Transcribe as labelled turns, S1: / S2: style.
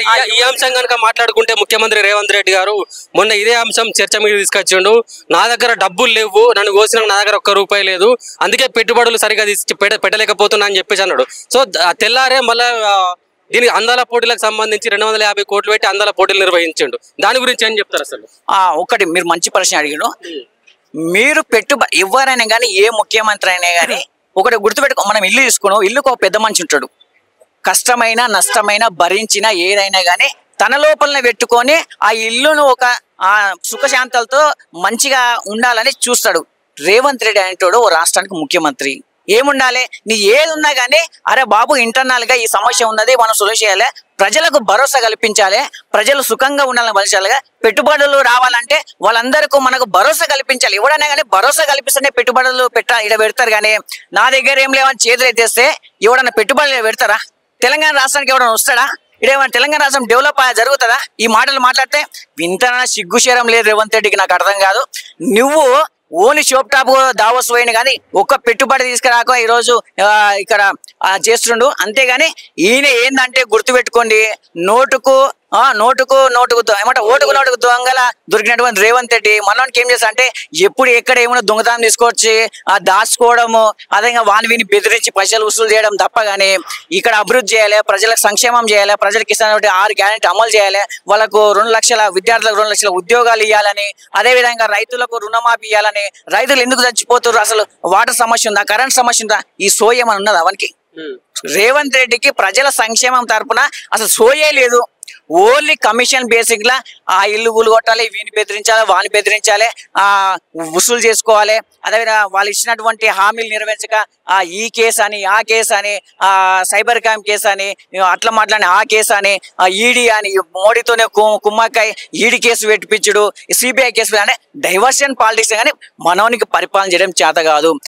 S1: అంటే ఈ అంశం కనుక మాట్లాడుకుంటే ముఖ్యమంత్రి రేవంత్ రెడ్డి గారు మొన్న ఇదే అంశం చర్చ మీద తీసుకొచ్చిండు. నా దగ్గర డబ్బులు లేవు, నన్ను కోసిన నా దగ్గర ₹1 లేదు, అందుకే పెట్టుబడులు సరిగా పెట్టలేకపోతున్నా అని చెప్పేసి అన్నాడు. సో తెల్లారే మళ్ళా దీనికి అందాల పోటీలకు సంబంధించి 250 కోట్లు పెట్టి అందాల పోటీలు నిర్వహించిండు. దాని గురించి ఏం చెప్తారు అసలు?
S2: ఒకటి మీరు మంచి ప్రశ్న అడిగారు. మీరు ఎవరైనా కానీ ఏ ముఖ్యమంత్రి అయినా కానీ ఒకటి గుర్తుపెట్టుకో, మనం ఇల్లు తీసుకున్నాం, ఇల్లుకు ఒక పెద్ద మనిషి ఉంటాడు. కష్టమైన నష్టమైన భరించిన ఏదైనా కానీ తన లోపలనే పెట్టుకొని ఆ ఇల్లును ఒక సుఖశాంతాలతో మంచిగా ఉండాలని చూస్తాడు. రేవంత్ రెడ్డి అంటాడు ఓ రాష్ట్రానికి ముఖ్యమంత్రి. ఏముండాలి, నీ ఏది ఉన్నా కానీ అరే బాబు ఇంటర్నల్ గా ఈ సమస్య ఉన్నది, మనం సొల్యూషన్ చేయాలి, ప్రజలకు భరోసా కల్పించాలి, ప్రజలు సుఖంగా ఉండాలని భరించాలిగా. పెట్టుబడులు రావాలంటే వాళ్ళందరికీ మనకు భరోసా కల్పించాలి. ఎవడైనా కానీ భరోసా కల్పిస్తేనే పెట్టుబడులు ఇక్కడ పెడతారు. కానీ నా దగ్గర ఏం లేవని చేతులు ఎత్తేస్తే ఎవడన్నా పెట్టుబడులు పెడతారా? తెలంగాణ రాష్ట్రానికి ఎవడన్నా వస్తాడా? ఇదేమన్నా తెలంగాణ రాష్ట్రం డెవలప్ జరుగుతుందా? ఈ మాటలు మాట్లాడితే వింతనా సిగ్గుశరం లేదు రేవంత్ రెడ్డికి. నాకు అర్థం కాదు. నువ్వు ఓన్లీ షోప్ టాప్ దావోస్ పోయిన కానీ ఒక్క పెట్టుబడి తీసుకురాక ఈరోజు ఇక్కడ చేస్తుండు. అంతేగాని ఈయన ఏందంటే గుర్తుపెట్టుకోండి, నోటుకు ఏమంటే ఓటుకు దొంగల దొరికినటువంటి రేవంత్ రెడ్డి మనోనికి ఏం చేస్తా అంటే ఎప్పుడు ఎక్కడ ఏమైనా దొంగతనం తీసుకొచ్చి దాచుకోవడము, అదే వాని వీని బెదిరించి పైసలు వసూలు చేయడం తప్ప కానీ ఇక్కడ అభివృద్ధి చేయాలి, ప్రజలకు సంక్షేమం చేయాలి, ప్రజలకు ఇస్తున్నటువంటి 6 గ్యారెంటీ అమలు చేయాలి, వాళ్ళకు 2 లక్షల విద్యార్థులకు 2 లక్షల ఉద్యోగాలు ఇవ్వాలని, అదేవిధంగా రైతులకు రుణమాఫీ ఇవ్వాలని. రైతులు ఎందుకు చచ్చిపోతారు? అసలు వాటర్ సమస్య ఉందా, కరెంట్ సమస్య ఉందా? ఈ సోయేమని ఉన్నది అవనికి? రేవంత్ రెడ్డికి ప్రజల సంక్షేమం తరపున అసలు సోయే లేదు. ఓన్లీ కమిషన్ బేసిక్ లా ఆ ఇల్లు కొట్టాలి, వీని బెదిరించాలి, వాని బెదిరించాలి, వసూలు చేసుకోవాలి. అదేవిధంగా వాళ్ళు ఇచ్చినటువంటి హామీలు నెరవేర్చక ఈ కేసు అని ఆ కేసు అని సైబర్ క్రైమ్ కేసు అని అట్లా మాట్లాడి ఆ కేసు అని ఈడీ అని మోడీతోనే కుమ్మక్కాయ ఈడీ కేసు పెట్టిపించుడు, సిబిఐ కేసు అంటే డైవర్షన్ పాలిటిక్స్. కానీ మనోనికి పరిపాలన చేయడం చేత కాదు.